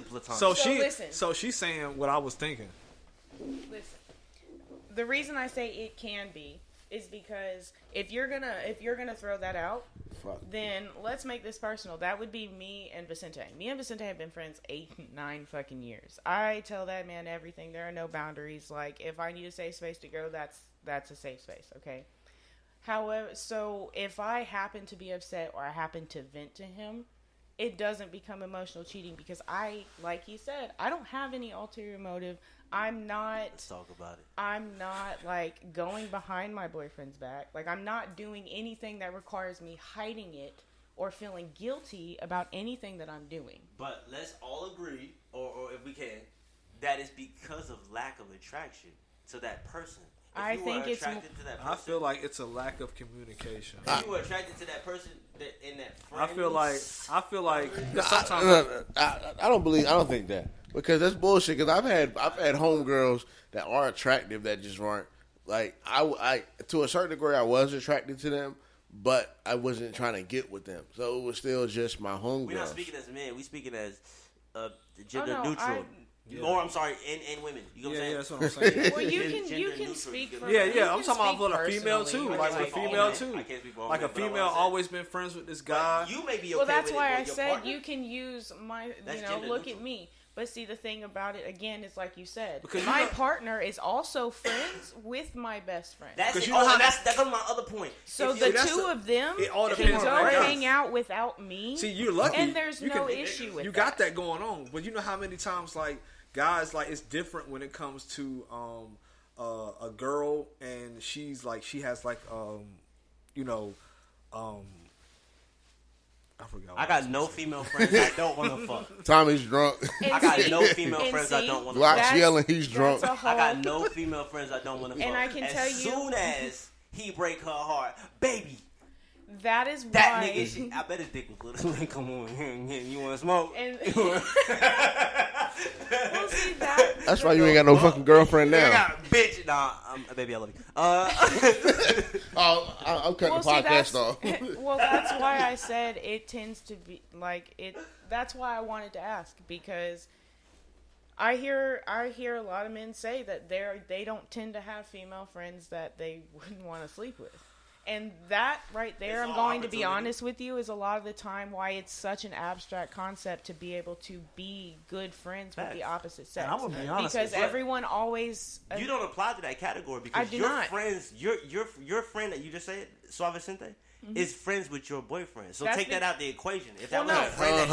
platonic. So she's saying what I was thinking. Listen, the reason I say it can be is because if you're gonna throw that out, then let's make this personal. That would be me and Vicente. Me and Vicente have been friends 8-9 fucking years. I tell that man everything. There are no boundaries. Like, if I need a safe space to go, that's a safe space. Okay. However, so if I happen to be upset or I happen to vent to him, it doesn't become emotional cheating because like he said, I don't have any ulterior motive. Let's talk about it. I'm not like going behind my boyfriend's back. Like, I'm not doing anything that requires me hiding it or feeling guilty about anything that I'm doing. But let's all agree, or if we can, that is because of lack of attraction to that person. I think it's. I feel like it's a lack of communication. If you were attracted to that person in that friend, I feel like sometimes I don't think that, because that's bullshit. Because I've had homegirls that are attractive that just weren't like I to a certain degree I was attracted to them, but I wasn't trying to get with them. So it was still just my homegirls. We're not speaking as men. We speaking as gender neutral. Or I'm sorry, and women. You know what I'm saying? Yeah, that's what I'm saying. Well, you can speak for I'm talking about for a female too. Like a female too. I can't speak for all like a men, female always been friends with this guy. But you may be okay. Well, that's with why it, I said partner? you can use my. Look at me. But see, the thing about it again is like you said, because my partner is also friends with my best friend. That's my other point. So the two of them can go hang out without me. See, you're lucky, and there's no issue with you got that going on. But you know how many times like guys like it's different when it comes to a girl and she has like I forgot. I got no female friends I don't want to fuck. Tommy's drunk. I got no female friends I don't want to fuck. Block's yelling, he's drunk. I got no female friends I don't want to fuck. And I can tell you, as soon as he break her heart, baby. That is why. That nigga, I bet his dick was little. Come on, you want to smoke? Well, see, that's why you ain't got no fucking girlfriend now. Bitch, nah, baby, I love you. I'm cutting the podcast off. Well, that's why I said it tends to be like it. That's why I wanted to ask, because I hear a lot of men say that they don't tend to have female friends that they wouldn't want to sleep with. And that right there, I'm going to be honest with you, is a lot of the time why it's such an abstract concept to be able to be good friends with the opposite sex. And I'm gonna be honest, because everyone always you don't apply to that category because friends, your friend that you just said, Suave Vicente, is friends with your boyfriend. So take that out the equation. If that was a friend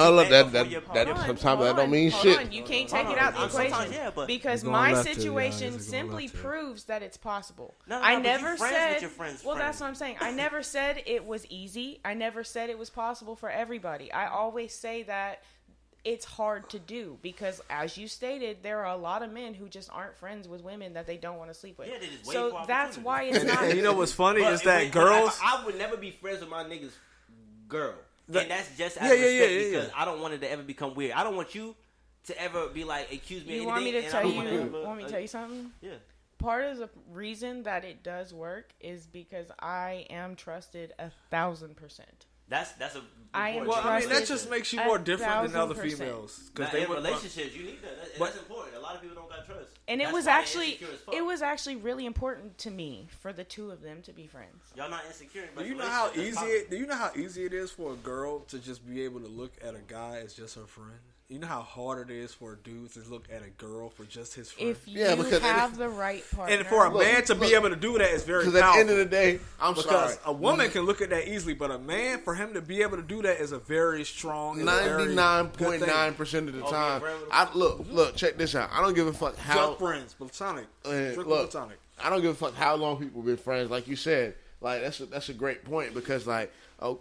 sometimes that don't mean shit. You can't take it out the equation because my situation simply proves that it's possible. I never said. Well, that's what I'm saying. I never said it was easy. I never said it was possible for everybody. I always say that it's hard to do because, as you stated, there are a lot of men who just aren't friends with women that they don't want to sleep with. Yeah, they just wait so that's why it's not. And you know what's funny is that girls. I would never be friends with my nigga's girl, and that's just out of respect because I don't want it to ever become weird. I don't want you to ever be like accuse me. You of want me to tell you? Want me to tell you something? Yeah. Part of the reason that it does work is because I am trusted 1,000%. That's a. That just makes you more different than other females. Because in relationships, you need that. That's important. A lot of people don't got trust. And it was actually really important to me for the two of them to be friends. Y'all not insecure. Do you know how easy it is for a girl to just be able to look at a guy as just her friend? You know how hard it is for a dude to look at a girl for just his friend? If you have the right partner. And for a man to be able to do that is very powerful. Because at the end of the day, because a woman can look at that easily, but a man, for him to be able to do that is a very strong 99.9% of the time. Look, check this out. I don't give a fuck how. Just friends, platonic. Platonic. I don't give a fuck how long people been friends. Like you said, like that's a great point because like a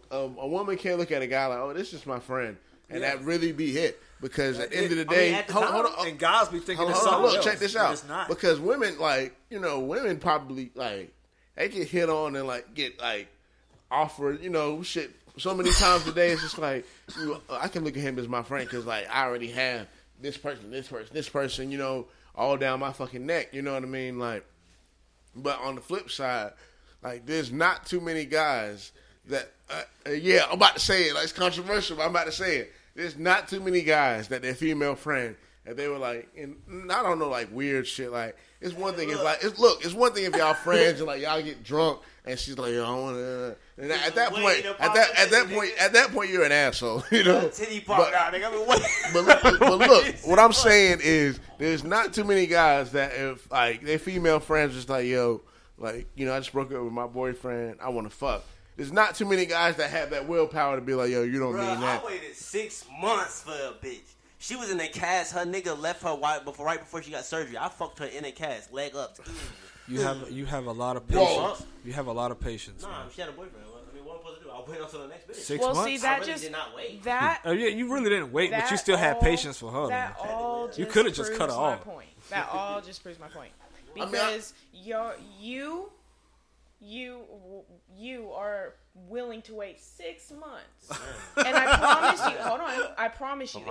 woman can't look at a guy like, oh, this is my friend, and that really be it. Because at the end of the day, hold on, and guys be thinking it's something else. Check this out. Because women, women probably they get hit on and get offered, shit so many times a day. It's just like I can look at him as my friend because I already have this person, all down my fucking neck. You know what I mean? But on the flip side, there's not too many guys that. I'm about to say it. It's controversial, but I'm about to say it. there's not too many guys that their female friend, and they were like, and I don't know, like weird shit. Like it's one thing. It's like it's one thing if y'all friends and like y'all get drunk and she's like, I want to. And at that point, you're an asshole. You know. But look, what I'm saying is, there's not too many guys that if like their female friends just like, yo, like I just broke up with my boyfriend, I want to fuck. There's not too many guys that have that willpower to be like, yo, you don't mean that. I waited 6 months for a bitch. She was in a cast. Her nigga left her right before she got surgery. I fucked her in a cast, leg up. You have a lot of patience. Whoa. You have a lot of patience. Nah, she had a boyfriend. I mean, what am I supposed to do? I'll wait until the next bitch. 6 months? See, that I really did not wait. That yeah, you really didn't wait, but you still had patience for her. That all you could have just cut her off. Point. That all just proves my point. Because you are willing to wait 6 months, and I promise you. Hold on, I promise you,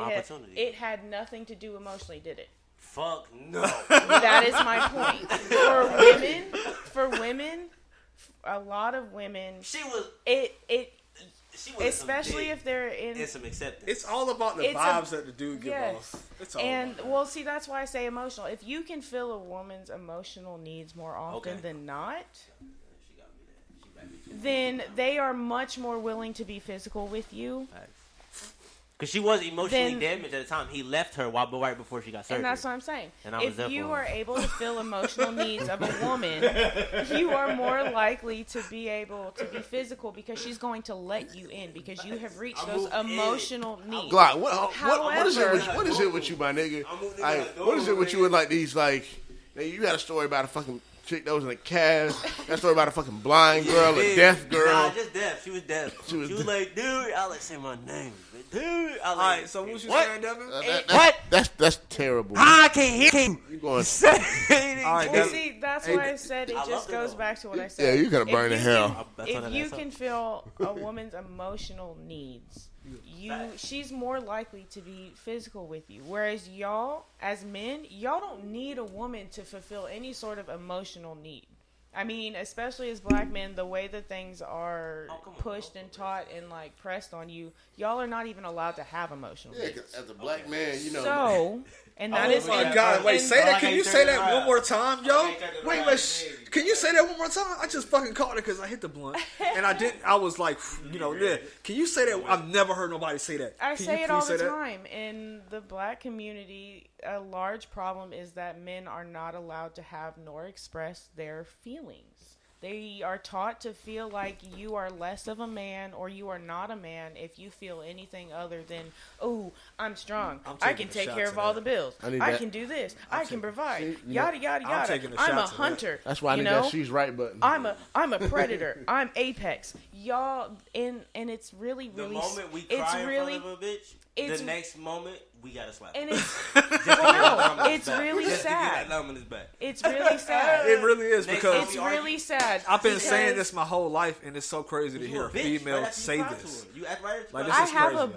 it had nothing to do emotionally, did it? Fuck no. That is my point. For women, a lot of women. She was. She was especially if they're in some acceptance. It's all about the vibes that the dude gives off. It's all well, see, that's why I say emotional. If you can fill a woman's emotional needs more often than not, then they are much more willing to be physical with you. Because she was emotionally damaged at the time. He left her right before she got surgery. And that's what I'm saying. And I was if you are able to fill emotional needs of a woman, you are more likely to be able to be physical because she's going to let you in because you have reached those emotional needs. Glock, what is it with you, my nigga? What is it with you and like these like? You got a story about a fucking chick that was in a cast. That story about a fucking blind girl, a deaf girl. Nah, just deaf. She was deaf. She was like, dude, I'll let say my name. Dude, all right, so what you saying, Devin? What? That's terrible. I can't hear you. You going? All right, well, see, that's why I said it just goes back to what I said. Yeah, you're gonna burn in hell. If you can fill a woman's emotional needs, she's more likely to be physical with you. Whereas y'all, as men, y'all don't need a woman to fulfill any sort of emotional need. I mean, especially as black men, the way that things are pushed and taught and like pressed on you, y'all are not even allowed to have emotional needs. Yeah, as a black man, you know. So, and that is. Oh my God! Wait, say that. Can you say that one more time, yo? Wait, can you say that one more time? I just fucking caught it because I hit the blunt and I didn't. I was like, yeah. Can you say that? I've never heard nobody say that. I say it all the time in the black community. A large problem is that men are not allowed to have nor express their feelings. They are taught to feel like you are less of a man or you are not a man if you feel anything other than, oh, I'm strong. I can take care of all the bills. I can do this. I can provide. Yada, yada, yada. I'm a hunter. That's why I need that she's right button. I'm a predator. I'm Apex. Y'all, and it's really, really... The moment we cry in front of a bitch, the next moment... we gotta slap. And it's really sad. It's really sad. It really is because it's really sad. I've been saying this my whole life, and it's so crazy to hear a female say this. You act right. Like this is crazy, y'all.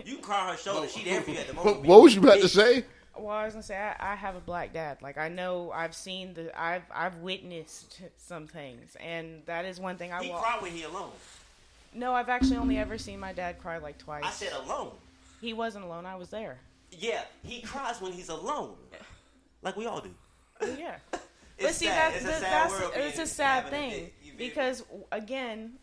You can cry her shoulder. She there for you at the moment. What was you about to say? Well, I was gonna say I have a black dad. Like I know, I've seen I've witnessed some things, and that is one thing I. He cried when he alone. No, I've actually only ever seen my dad cry like twice. I said alone. He wasn't alone. I was there. Yeah, he cries when he's alone, like we all do. Well, yeah, but see, it's a sad thing because again,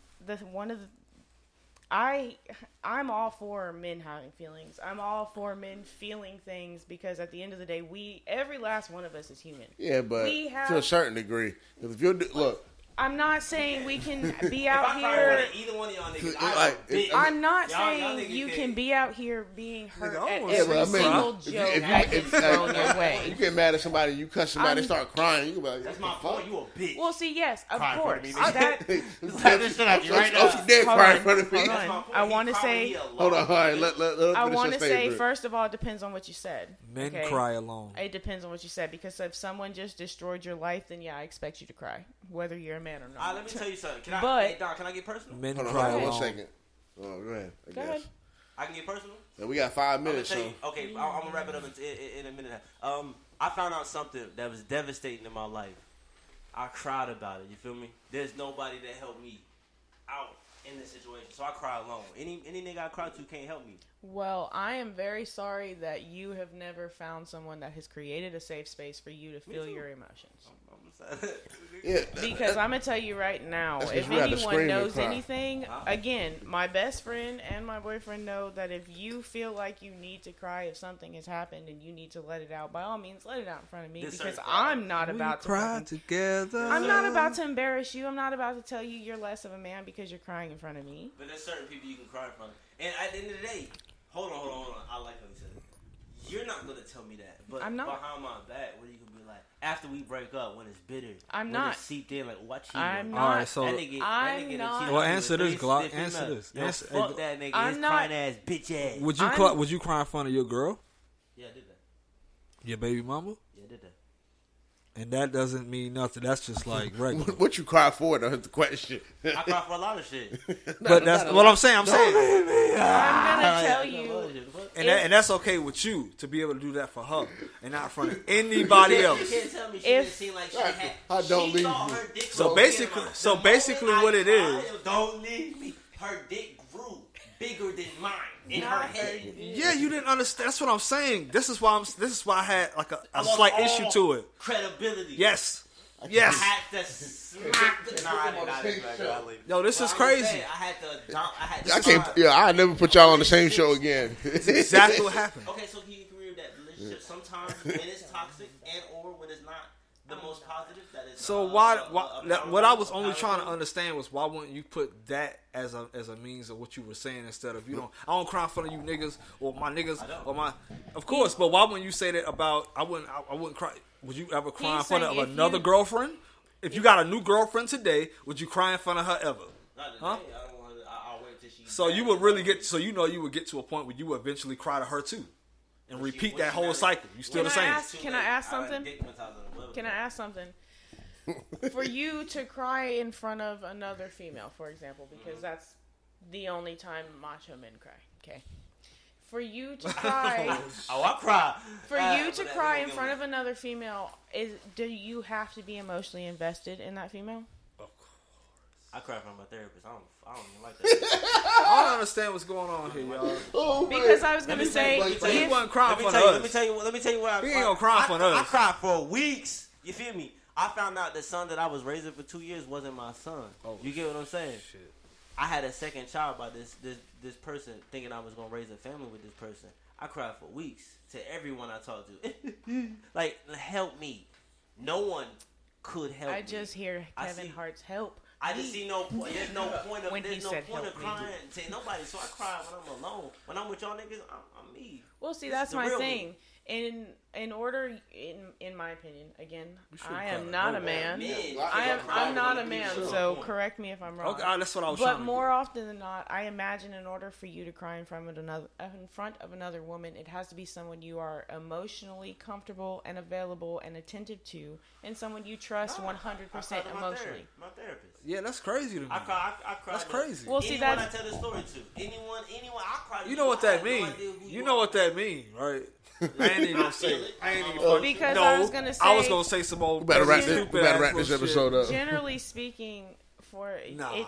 I'm all for men having feelings. I'm all for men feeling things because at the end of the day, every last one of us is human. Yeah, but to a certain degree, if you look. I'm not saying we can be out here. Either one of y'all niggas, I'm not saying you can be out here being hurt at every single joke that gets thrown your way. You get mad at somebody, you cuss somebody, they start crying. You can be like, "That's my fault. You a bitch." Well, see, yes, of course. I want to say. Hold on, all right. I want to say, first of all, it depends on what you said. Men cry alone. It depends on what you said because if someone just destroyed your life, then yeah, I expect you to cry, whether you're a man or not. Let me tell you something. Can I get personal? Men cry alone. 1 second. Oh, go ahead. Go ahead. I can get personal? Yeah, we got 5 minutes. Okay, I'm going to wrap it up in a minute. I found out something that was devastating in my life. I cried about it. You feel me? There's nobody that helped me out in this situation, so I cry alone. Any nigga I cry to can't help me. Well, I am very sorry that you have never found someone that has created a safe space for you to feel your emotions. Yeah, because I'm gonna tell you right now, if anyone knows anything, again, my best friend and my boyfriend know that if you feel like you need to cry if something has happened and you need to let it out, by all means, let it out in front of me, because I'm not about to cry together. I'm not about to embarrass you. I'm not about to tell you you're less of a man because you're crying in front of me. But there's certain people you can cry in front of, and at the end of the day, hold on. I like how you said it. You're not gonna tell me that, but I'm not. Behind my back, what are you gonna be like after we break up when it's bitter? I'm not. It's seeped in, like what you? I'm not. All right, so I'm not. Well, answer this, Glock. Answer this. Fuck that nigga. I'm not. Crying ass bitch ass. Would you cry in front of your girl? Yeah, I did that. Your baby mama? Yeah, I did that. And that doesn't mean nothing. That's just like regular. What you cry for? That's the question. I cry for a lot of shit. But that's what I'm saying. I'm saying. I'm gonna tell you. And that's okay with you to be able to do that for her and not in front of anybody else. You can't tell me she didn't seem like she had. I don't leave you. So basically what it is. Don't leave me. Her dick grew bigger than mine in her head. Yeah, you didn't understand. That's what I'm saying. This is why I had like a slight issue to it. Credibility. Yes. I had to smack the Yo, this is crazy. I never put y'all on the same show again. That's exactly what happened. Okay, so can you agree with that? Relationship sometimes when it's toxic and or when it's not the most positive, that is. So what I was only trying to understand was why wouldn't you put that as a means of what you were saying instead of I don't cry in front of you niggas or my niggas or my. Of course, but why wouldn't you say that about I wouldn't cry. Would you ever cry in front of another girlfriend? If you got a new girlfriend today, would you cry in front of her ever? Not today. Huh? I'll wait till she. So you would really get. So you would get to a point where you would eventually cry to her too, and repeat that whole cycle. You still the same. Can I ask something? Can I ask something? For you to cry in front of another female, for example, because that's the only time macho men cry. Okay. For you to cry, I cry. For you to cry in front of another female, do you have to be emotionally invested in that female? Of course. I cry in front of my therapist. I don't even like that. I don't understand what's going on here, y'all. Because I was gonna say, he wasn't crying for us. Let me tell you what I cried. He ain't gonna cry for us. I cried for weeks. You feel me? I found out the son that I was raising for 2 years wasn't my son. Oh, you get what I'm saying? Shit. I had a second child by this person, thinking I was gonna raise a family with this person. I cried for weeks to everyone I talked to. Like, help me. No one could help me. I just hear Kevin Hart's help. I just see no point. There's no point of crying to nobody. So I cry when I'm alone. When I'm with y'all niggas, I'm me. Well, see, that's my thing. In order, in my opinion, again, I am not a man. I'm not a man, so correct me if I'm wrong. Okay, that's what I was. But more often than not, I imagine in order for you to cry in front of another woman, it has to be someone you are emotionally comfortable and available and attentive to, and someone you trust 100% emotionally. My therapist. Yeah, that's crazy to me. I cry. That's crazy. Well, see, anyone I tell the story to, anyone, I cry. You know what that means? You know what that means, right? I ain't even gonna say it. I was gonna say some old. We better wrap this episode up. Generally speaking,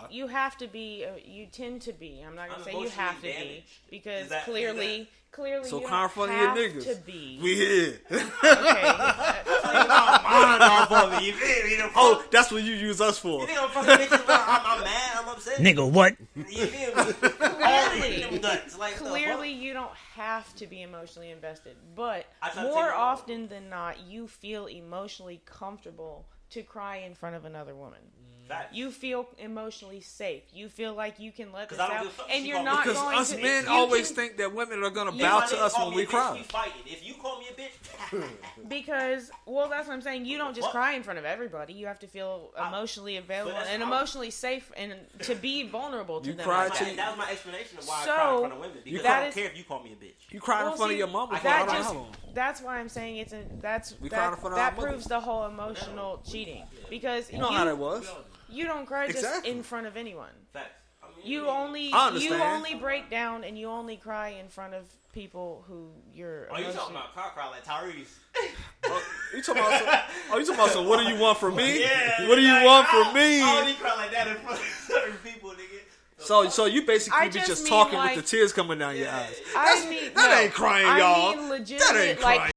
you have to be. You tend to be. I'm not gonna say you have to be because clearly. So you cry in front of your niggas. To be. We here. Oh, that's what you use us for. You think I'm fucking bitches? I'm mad. I'm upset. Nigga, what? You feel me? Clearly, you don't have to be emotionally invested, but more often than not, you feel emotionally comfortable to cry in front of another woman. You feel emotionally safe. You feel like you can let this out, and you're not going to. Because us men always think that women are going to bow to us when we cry. If you call me a bitch, because that's what I'm saying. You don't just cry in front of everybody. You have to feel emotionally available and emotionally safe, and to be vulnerable to them. That was my explanation of why I cry in front of women. Because I don't care if you call me a bitch. You cry in front of your mama. That's why I'm saying that proves the whole emotional cheating. Because you know how that was. You don't cry just in front of anyone. Facts. You only break down and you only cry in front of people who you're. Oh, you talking about cry like Tyrese? You talking about some? What do you want from me? Yeah. What do you want from me? I only cry like that in front of certain people, nigga. So you basically be just talking with the tears coming down your eyes. That ain't crying, y'all. I mean legitimate, that ain't crying.